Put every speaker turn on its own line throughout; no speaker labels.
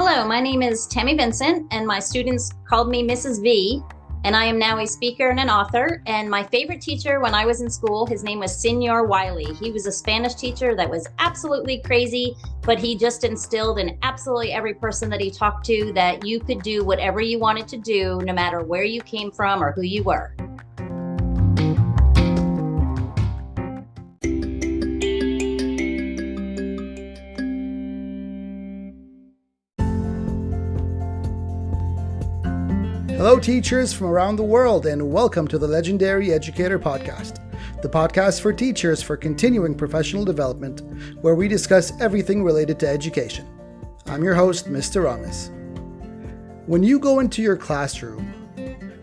Hello, my name is Tammy Vincent, and my students called me Mrs. V, and I am now a speaker and an author. And my favorite teacher when I was in school, his name was Senor Wiley. He was a Spanish teacher that was absolutely crazy, but he just instilled in absolutely every person that he talked to that you could do whatever you wanted to do, no matter where you came from or who you were.
Hello, teachers from around the world, and welcome to the Legendary Educator podcast, the podcast for teachers for continuing professional development, where we discuss everything related to education. I'm your host, Mr. Ramos. When you go into your classroom,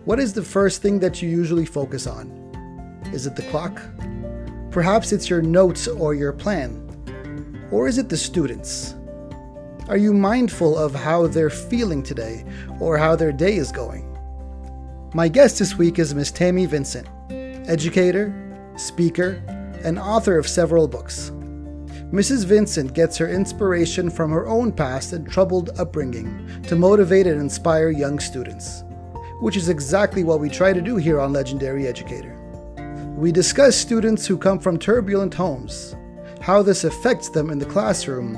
what is the first thing that you usually focus on? Is it the clock? Perhaps it's your notes or your plan. Or is it the students? Are you mindful of how they're feeling today or how their day is going? My guest this week is Miss Tammy Vincent, educator, speaker, and author of several books. Mrs. Vincent gets her inspiration from her own past and troubled upbringing to motivate and inspire young students, which is exactly what we try to do here on Legendary Educator. We discuss students who come from turbulent homes, how this affects them in the classroom,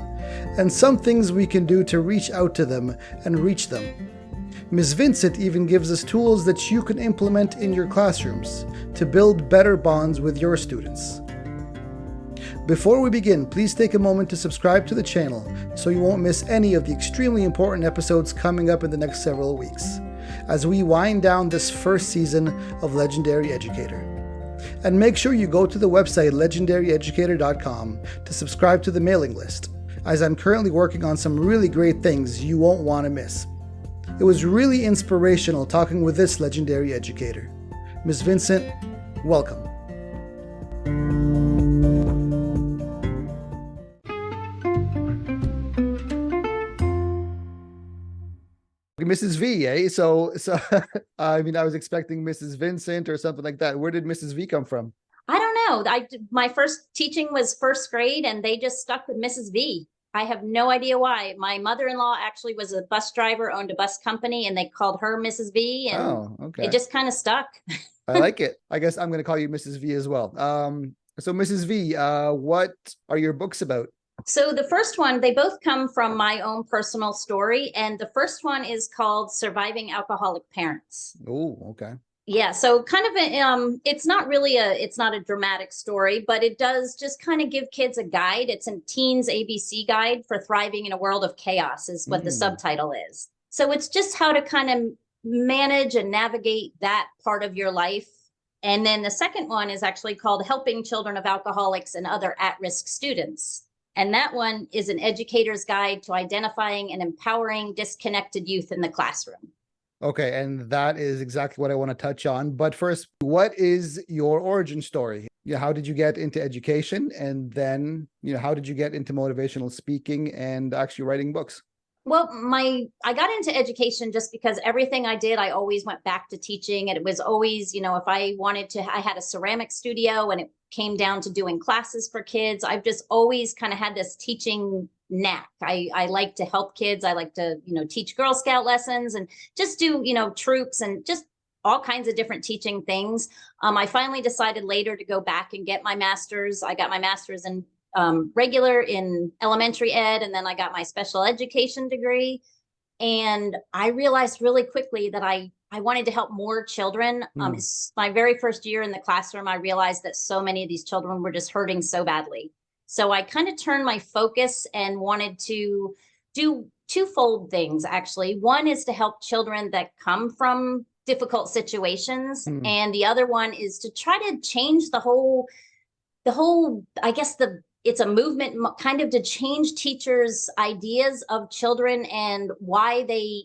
and some things we can do to reach out to them and reach them. Ms. Vincent even gives us tools that you can implement in your classrooms to build better bonds with your students. Before we begin, please take a moment to subscribe to the channel so you won't miss any of the extremely important episodes coming up in the next several weeks, as we wind down this first season of Legendary Educator. And make sure you go to the website legendaryeducator.com to subscribe to the mailing list, as I'm currently working on some really great things you won't want to miss. It was really inspirational talking with this legendary educator. Ms. Vincent, welcome. Mrs. V, eh? So I was expecting Mrs. Vincent or something like that. Where did Mrs. V come from?
I don't know. My first teaching was first grade, and they just stuck with Mrs. V. I have no idea why. My mother-in-law actually was a bus driver, owned a bus company, and they called her Mrs. V, and
okay.
It just kind of stuck.
I like it. I guess I'm going to call you Mrs. V as well. So Mrs. V, what are your books about?
So the first one, they both come from my own personal story, and the first one is called Surviving Alcoholic Parents.
Oh, okay.
Yeah, so kind of it's not a dramatic story, but it does just kind of give kids a guide. It's a teen's ABC guide for thriving in a world of chaos is what the subtitle is. So it's just how to kind of manage and navigate that part of your life. And then the second one is actually called Helping Children of Alcoholics and Other At-Risk Students. And that one is an educator's guide to identifying and empowering disconnected youth in the classroom.
Okay, and that is exactly what I want to touch on. But first, what is your origin story? How did you get into education? And then, how did you get into motivational speaking and actually writing books?
Well, I got into education just because everything I did, I always went back to teaching. And it was always, if I wanted to, I had a ceramic studio and it came down to doing classes for kids. I've just always kind of had this teaching knack. I like to help kids. I like to, teach Girl Scout lessons and just do, troops and just all kinds of different teaching things. I finally decided later to go back and get my master's. I got my master's in regular in elementary ed, and then I got my special education degree. And I realized really quickly that I wanted to help more children. My very first year in the classroom, I realized that so many of these children were just hurting so badly. So I kind of turned my focus and wanted to do twofold things, actually. One is to help children that come from difficult situations. And the other one is to try to change the whole, it's a movement kind of to change teachers' ideas of children and why they,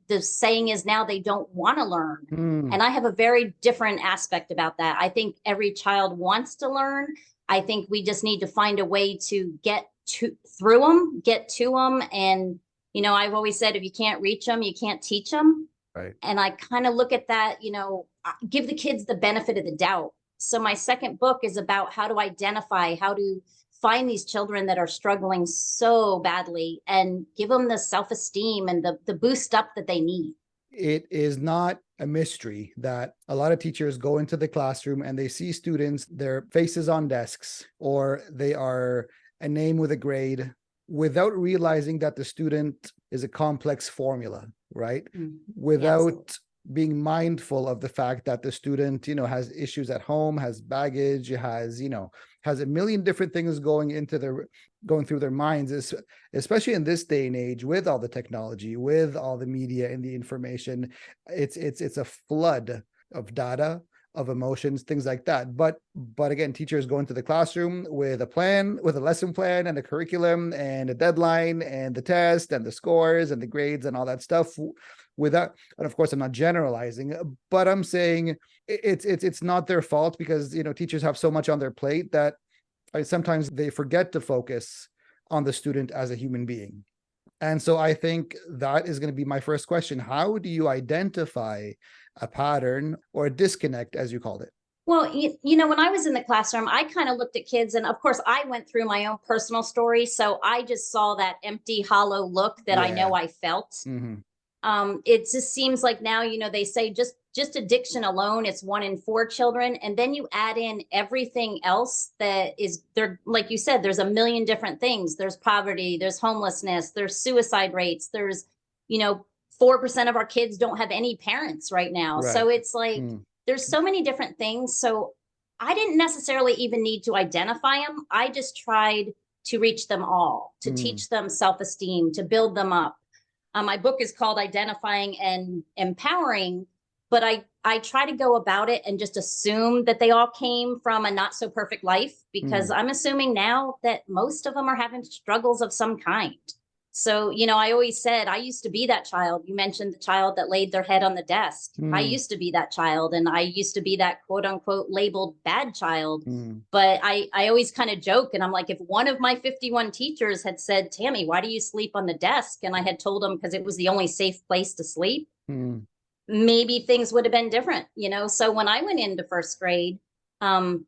the saying is now they don't want to learn. And I have a very different aspect about that. I think every child wants to learn. I think we just need to find a way to get to them. And, I've always said, if you can't reach them, you can't teach them.
Right.
And I kind of look at that, give the kids the benefit of the doubt. So my second book is about how to identify, how to find these children that are struggling so badly and give them the self-esteem and the boost up that they need.
It is not a mystery that a lot of teachers go into the classroom and they see students, their faces on desks, or they are a name with a grade, without realizing that the student is a complex formula, right?
Mm-hmm.
Without
Yes.
being mindful of the fact that the student, has issues at home, has baggage, has a million different things going through their minds, especially in this day and age with all the technology, with all the media and the information. It's a flood of data, of emotions, things like that. But again, teachers go into the classroom with a plan, with a lesson plan and a curriculum and a deadline and the test and the scores and the grades and all that stuff. Without, and of course, I'm not generalizing, but I'm saying it's not their fault, because teachers have so much on their plate that sometimes they forget to focus on the student as a human being. And so I think that is going to be my first question. How do you identify a pattern or a disconnect, as you called it?
Well, when I was in the classroom, I kind of looked at kids, and of course, I went through my own personal story. So I just saw that empty, hollow look that I know I felt.
Mm-hmm.
It just seems like now, they say just addiction alone, it's 1 in 4 children. And then you add in everything else that is there. Like you said, there's a million different things. There's poverty, there's homelessness, there's suicide rates. There's, 4% of our kids don't have any parents right now.
Right.
So it's like, there's so many different things. So I didn't necessarily even need to identify them. I just tried to reach them all, to teach them self-esteem, to build them up. My book is called Identifying and Empowering, but I try to go about it and just assume that they all came from a not so perfect life, because I'm assuming now that most of them are having struggles of some kind. So, I always said, I used to be that child. You mentioned the child that laid their head on the desk. I used to be that child, and I used to be that quote unquote labeled bad child. But I always kind of joke, and I'm like, if one of my 51 teachers had said, Tammy, why do you sleep on the desk? And I had told them because it was the only safe place to sleep, maybe things would have been different, So when I went into first grade,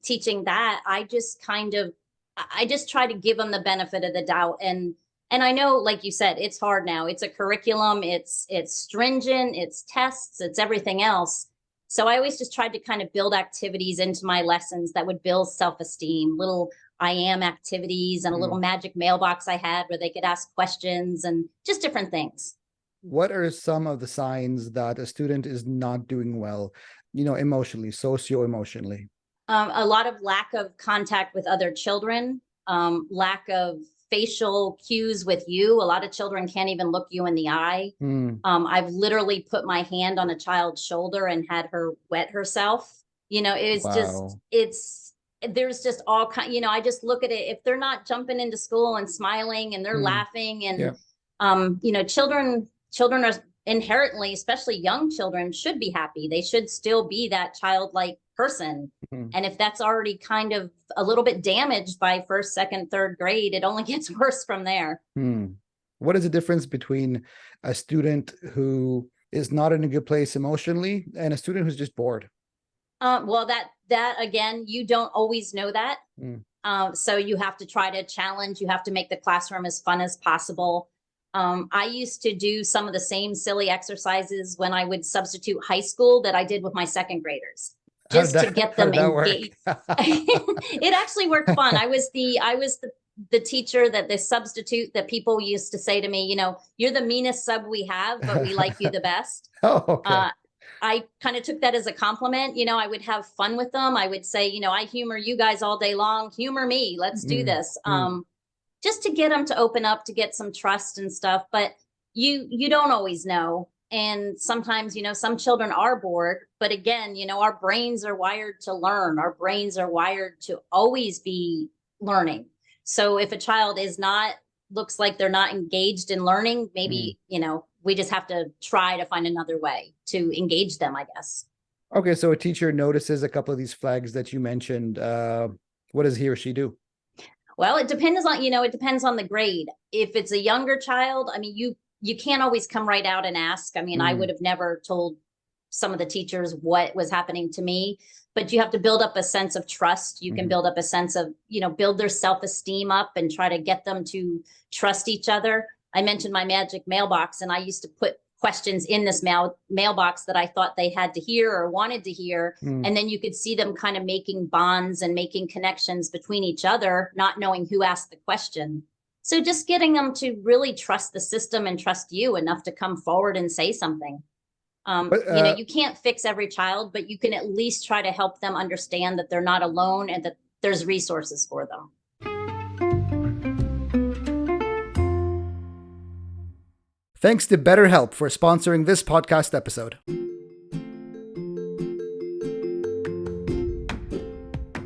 teaching that, I just try to give them the benefit of the doubt. And I know, like you said, it's hard now. It's a curriculum. It's stringent. It's tests. It's everything else. So I always just tried to kind of build activities into my lessons that would build self-esteem, little I am activities, and a little magic mailbox I had where they could ask questions and just different things.
What are some of the signs that a student is not doing well, emotionally, socio-emotionally?
A lot of lack of contact with other children, lack of facial cues with you. A lot of children can't even look you in the eye. I've literally put my hand on a child's shoulder and had her wet herself. There's just all kind, I just look at it. If they're not jumping into school and smiling and they're laughing and, children are inherently, especially young children, should be happy. They should still be that childlike person. And if that's already kind of a little bit damaged by first, second, third grade, it only gets worse from there.
What is the difference between a student who is not in a good place emotionally and a student who's just bored?
Well, that again, you don't always know that. So you have to try to challenge. You have to make the classroom as fun as possible. I used to do some of the same silly exercises when I would substitute high school that I did with my second graders, just to get them engaged. It actually worked fun. I was the teacher, that the substitute that people used to say to me, you're the meanest sub we have, but we like you the best.
Okay.
I kind of took that as a compliment. I would have fun with them. I would say, I humor you guys all day long. Humor me. Let's do this. Just to get them to open up, to get some trust and stuff. But you don't always know. And sometimes, some children are bored. But again, our brains are wired to learn. Our brains are wired to always be learning. So if a child looks like they're not engaged in learning, maybe, we just have to try to find another way to engage them, I guess.
Okay, so a teacher notices a couple of these flags that you mentioned. What does he or she do?
Well, it depends on the grade. If it's a younger child, I mean, you can't always come right out and ask. I mean, I would have never told some of the teachers what was happening to me. but you have to build up a sense of trust. You can build up a sense of, build their self-esteem up and try to get them to trust each other. I mentioned my magic mailbox, and I used to put questions in this mailbox that I thought they had to hear or wanted to hear. And then you could see them kind of making bonds and making connections between each other, not knowing who asked the question. So just getting them to really trust the system and trust you enough to come forward and say something. You can't fix every child, but you can at least try to help them understand that they're not alone and that there's resources for them.
Thanks to BetterHelp for sponsoring this podcast episode.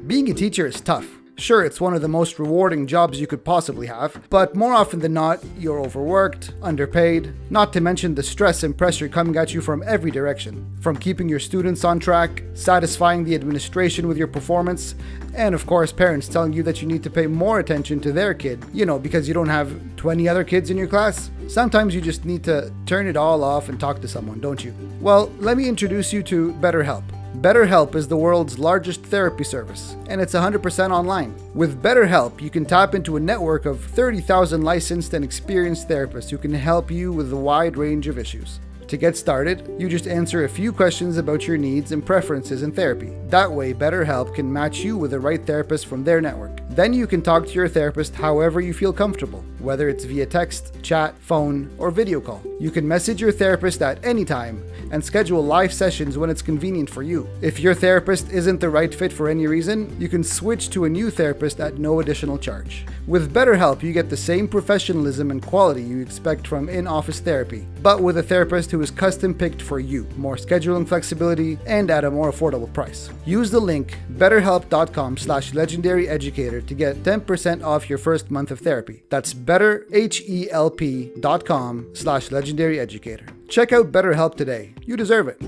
Being a teacher is tough. Sure, it's one of the most rewarding jobs you could possibly have, but more often than not, you're overworked, underpaid, not to mention the stress and pressure coming at you from every direction. From keeping your students on track, satisfying the administration with your performance, and of course parents telling you that you need to pay more attention to their kid, because you don't have 20 other kids in your class. Sometimes you just need to turn it all off and talk to someone, don't you? Well, let me introduce you to BetterHelp. BetterHelp is the world's largest therapy service, and it's 100% online. With BetterHelp, you can tap into a network of 30,000 licensed and experienced therapists who can help you with a wide range of issues. To get started, you just answer a few questions about your needs and preferences in therapy. That way, BetterHelp can match you with the right therapist from their network. Then you can talk to your therapist however you feel comfortable, whether it's via text, chat, phone, or video call. You can message your therapist at any time and schedule live sessions when it's convenient for you. If your therapist isn't the right fit for any reason, you can switch to a new therapist at no additional charge. With BetterHelp, you get the same professionalism and quality you expect from in-office therapy, but with a therapist who is custom picked for you, more scheduling flexibility, and at a more affordable price. Use the link betterhelp.com/legendaryeducator to get 10% off your first month of therapy. That's betterhelp.com/legendaryeducator. Check out BetterHelp today. You deserve it.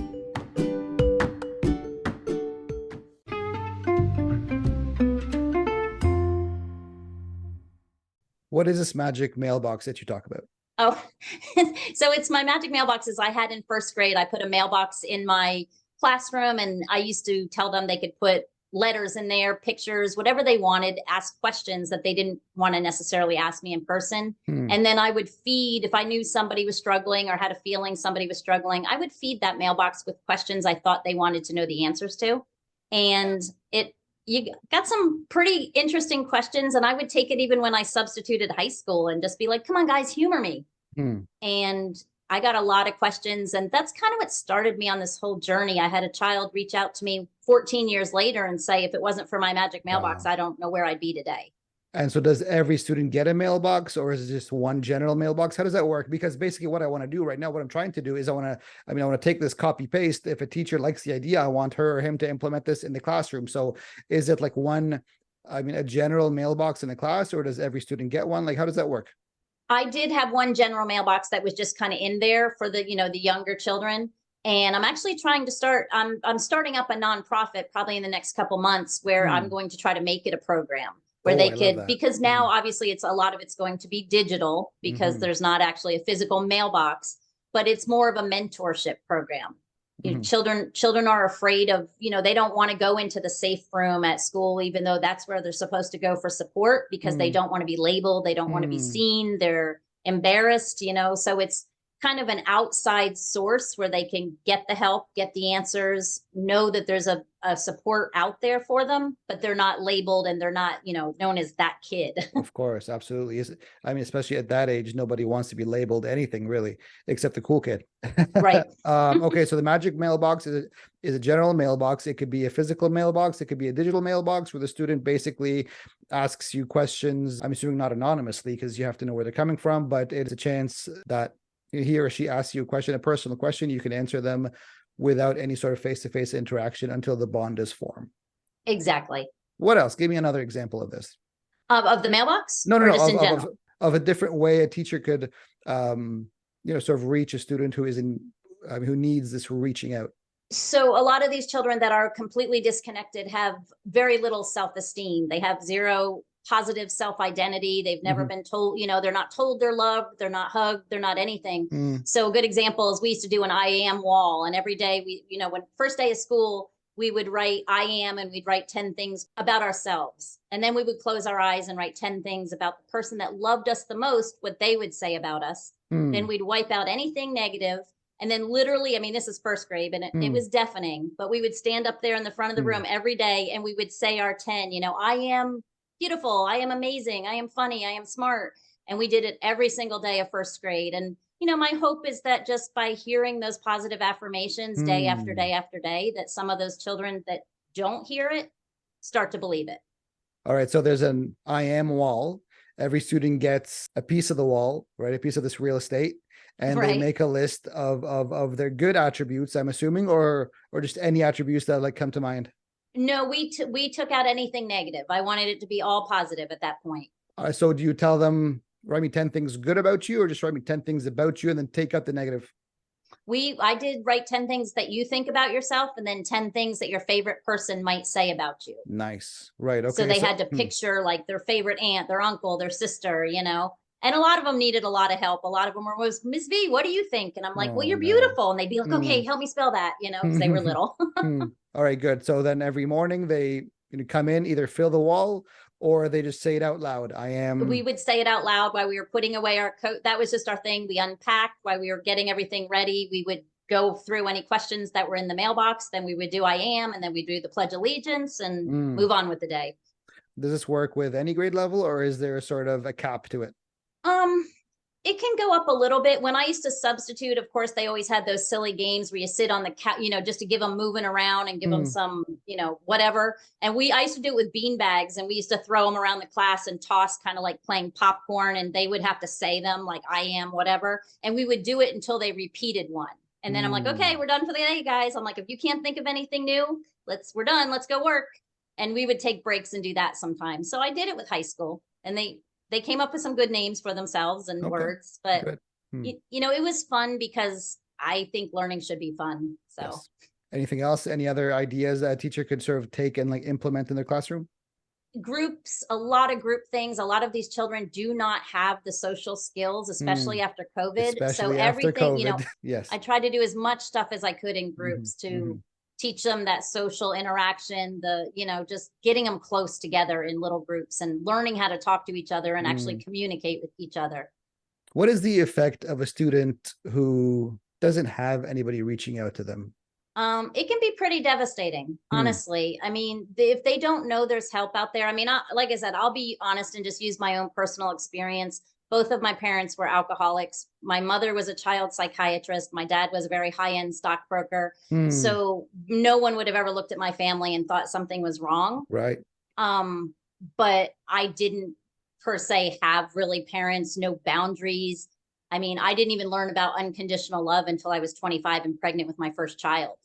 What is this magic mailbox that you talk about?
Oh, so it's my magic mailboxes I had in first grade. I put a mailbox in my classroom, and I used to tell them they could put letters in there, pictures, whatever they wanted, ask questions that they didn't want to necessarily ask me in person. And then I would feed, if I knew somebody was struggling or had a feeling somebody was struggling, I would feed that mailbox with questions I thought they wanted to know the answers to. And you got some pretty interesting questions, and I would take it even when I substituted high school and just be like, come on guys, humor me. And I got a lot of questions, and that's kind of what started me on this whole journey. I had a child reach out to me 14 years later and say, if it wasn't for my magic mailbox, I don't know where I'd be today.
And so does every student get a mailbox, or is it just one general mailbox? How does that work? Because basically what I want to do right now, what I'm trying to do is I want to take this copy paste. If a teacher likes the idea, I want her or him to implement this in the classroom. So is it like a general mailbox in the class, or does every student get one? Like, how does that work?
I did have one general mailbox that was just kind of in there for the younger children. And I'm actually trying to I'm starting up a nonprofit probably in the next couple months where I'm going to try to make it a program where they could, because now obviously a lot of it's going to be digital because there's not actually a physical mailbox, but it's more of a mentorship program. Children are afraid of, they don't want to go into the safe room at school, even though that's where they're supposed to go for support, because they don't want to be labeled. They don't want to be seen. They're embarrassed, so it's kind of an outside source where they can get the help, get the answers, know that there's a support out there for them, but they're not labeled and they're not, known as that kid.
Of course, absolutely. Especially at that age, nobody wants to be labeled anything really, except the cool kid.
Right.
Okay, so the magic mailbox is a general mailbox. It could be a physical mailbox. It could be a digital mailbox where the student basically asks you questions. I'm assuming not anonymously because you have to know where they're coming from, but it's a chance that he or she asks you a personal question, you can answer them without any sort of face-to-face interaction until the bond is formed.
Exactly.
What else? Give me another example of this.
Of the mailbox?
No. Of a different way a teacher could, sort of reach a student who who needs this reaching out.
So a lot of these children that are completely disconnected have very little self-esteem. They have zero positive self-identity. They've never been told, they're not told they're loved, they're not hugged, they're not anything. So a good example is we used to do an I am wall, and every day when first day of school, we would write I am, and we'd write 10 things about ourselves. And then we would close our eyes and write 10 things about the person that loved us the most, what they would say about us. Then we'd wipe out anything negative. And then literally, I mean, this is first grade, and it was deafening, but we would stand up there in the front of the room every day and we would say our 10, I am beautiful, I am amazing, I am funny, I am smart. And we did it every single day of first grade. And, my hope is that just by hearing those positive affirmations day after day after day, that some of those children that don't hear it start to believe it.
All right. So there's an I am wall. Every student gets a piece of the wall, right? A piece of this real estate. And they make a list of their good attributes, I'm assuming, or just any attributes that like come to mind.
No, we took out anything negative. I wanted it to be all positive at that point.
So do you tell them, write me 10 things good about you, or just write me 10 things about you and then take out the negative?
I did write 10 things that you think about yourself, and then 10 things that your favorite person might say about you.
Nice. Right. Okay.
So they had to picture like their favorite aunt, their uncle, their sister, and a lot of them needed a lot of help. A lot of them was, Miss V, what do you think? And I'm like, well, you're beautiful. And they'd be like, okay, help me spell that, because they were little.
All right, good. So then every morning they come in, either fill the wall or they just say it out loud. I am.
We would say it out loud while we were putting away our coat. That was just our thing. We unpacked while we were getting everything ready. We would go through any questions that were in the mailbox. Then we would do I am, and then we do the Pledge of Allegiance and move on with the day.
Does this work with any grade level, or is there sort of a cap to it?
It can go up a little bit. When I used to substitute, of course, they always had those silly games where you sit on the couch, just to give them moving around and give them some, whatever. And I used to do it with bean bags, and we used to throw them around the class and toss, kind of like playing popcorn, and they would have to say them like I am, whatever. And we would do it until they repeated one. And then I'm like, okay, we're done for the day, guys. I'm like, if you can't think of anything new, we're done. Let's go work. And we would take breaks and do that sometimes. So I did it with high school, and they came up with some good names for themselves and words, but it was fun because I think learning should be fun. So
anything else, any other ideas that a teacher could sort of take and like implement in their classroom?
Groups, a lot of group things. A lot of these children do not have the social skills, especially after COVID.
Especially
so
after
everything,
COVID. Yes.
I tried to do as much stuff as I could in groups to teach them that social interaction, just getting them close together in little groups and learning how to talk to each other and actually communicate with each other.
What is the effect of a student who doesn't have anybody reaching out to them?
It can be pretty devastating, honestly. I mean, if they don't know there's help out there, I mean, like I said, I'll be honest and just use my own personal experience. Both of my parents were alcoholics. My mother was a child psychiatrist. My dad was a very high-end stockbroker. So no one would have ever looked at my family and thought something was wrong.
Right.
But I didn't per se have really parents, no boundaries. I mean, I didn't even learn about unconditional love until I was 25 and pregnant with my first child.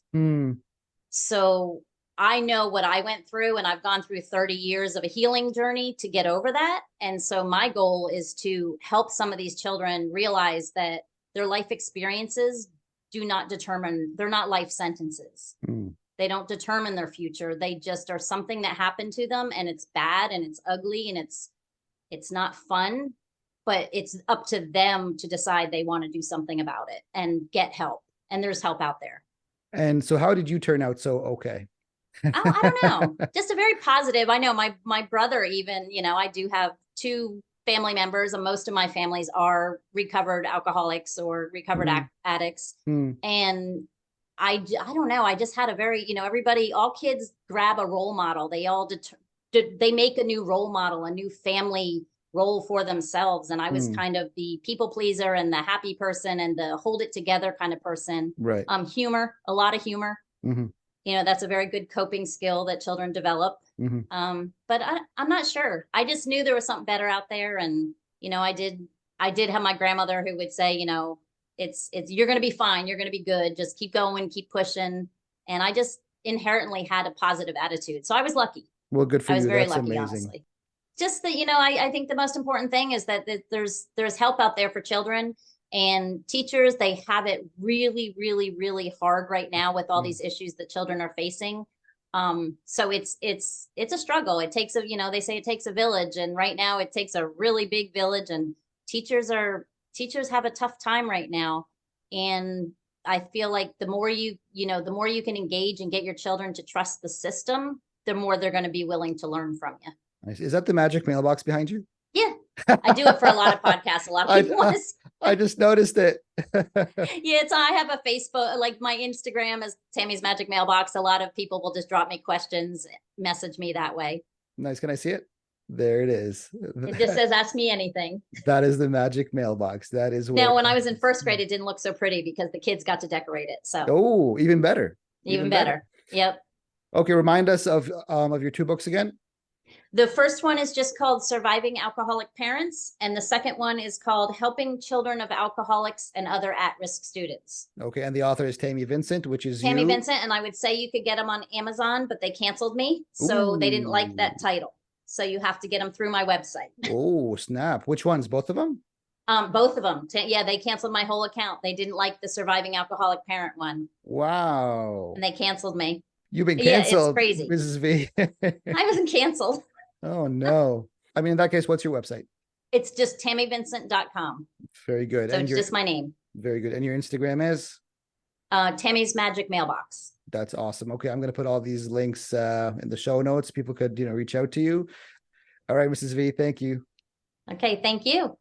So I know what I went through, and I've gone through 30 years of a healing journey to get over that. And so my goal is to help some of these children realize that their life experiences they're not life sentences. They don't determine their future. They just are something that happened to them, and it's bad and it's ugly and it's not fun, but it's up to them to decide they want to do something about it and get help. And there's help out there. And
so how did you turn out so okay?
I don't know. Just a very positive. I know my brother even, I do have 2 family members, and most of my families are recovered alcoholics or recovered addicts. And I don't know. I just had a very, everybody, all kids grab a role model. They all they make a new role model, a new family role for themselves. And I was kind of the people pleaser and the happy person and the hold it together kind of person.
Right.
Humor, a lot of humor. That's a very good coping skill that children develop. But I'm not sure. I just knew there was something better out there. And, I did have my grandmother who would say, it's, you're going to be fine. You're going to be good. Just keep going, keep pushing. And I just inherently had a positive attitude. So I was lucky.
Well, good for you.
I was very
That's
lucky,
amazing.
honestly. Just that, I think the most important thing is that there's help out there for children. And teachers, they have it really, really, really hard right now with all these issues that children are facing. So it's a struggle. It takes they say it takes a village, and right now it takes a really big village, and teachers have a tough time right now. And I feel like the more the more you can engage and get your children to trust the system, the more they're going to be willing to learn from you.
Nice. Is that the magic mailbox behind you?
Yeah. I do it for a lot of podcasts. A lot of people want to.
I just noticed it.
Yeah, I have a Facebook, like my Instagram is Tammy's Magic Mailbox. A lot of people will just drop me questions, message me that way.
Nice. Can I see it? There it is.
It just says, ask me anything.
That is the magic mailbox. That is
now, when I was in first grade, it didn't look so pretty because the kids got to decorate it. So
oh, even better.
Even better. Yep.
Okay, remind us of your 2 books again.
The first one is just called Surviving Alcoholic Parents, and the second one is called Helping Children of Alcoholics and Other At-Risk Students.
Okay, and the author is Tammy Vincent, which is
Tammy Vincent, and I would say you could get them on Amazon, but they canceled me, so they didn't like that title. So you have to get them through my website.
Oh, snap. Which ones? Both of them?
Both of them. Yeah, they canceled my whole account. They didn't like the Surviving Alcoholic Parent one.
Wow.
And they canceled me.
You've been canceled,
yeah, it's crazy.
Mrs. V.
I wasn't canceled.
Oh, no. I mean, in that case, what's your website?
It's just tammyvincent.com.
Very good.
So it's just my name.
Very good. And your Instagram is?
Tammy's Magic Mailbox.
That's awesome. Okay, I'm going to put all these links in the show notes. People could, reach out to you. All right, Mrs. V, thank you.
Okay, thank you.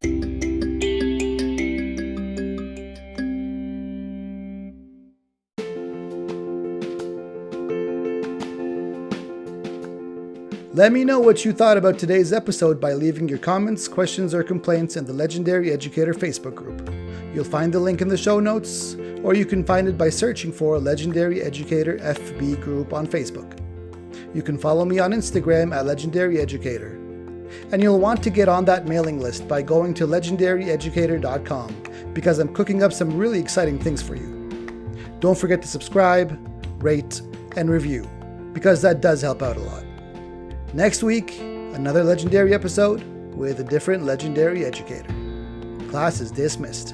Let me know what you thought about today's episode by leaving your comments, questions, or complaints in the Legendary Educator Facebook group. You'll find the link in the show notes, or you can find it by searching for Legendary Educator FB group on Facebook. You can follow me on Instagram at Legendary Educator. And you'll want to get on that mailing list by going to legendaryeducator.com because I'm cooking up some really exciting things for you. Don't forget to subscribe, rate, and review because that does help out a lot. Next week, another legendary episode with a different legendary educator. Class is dismissed.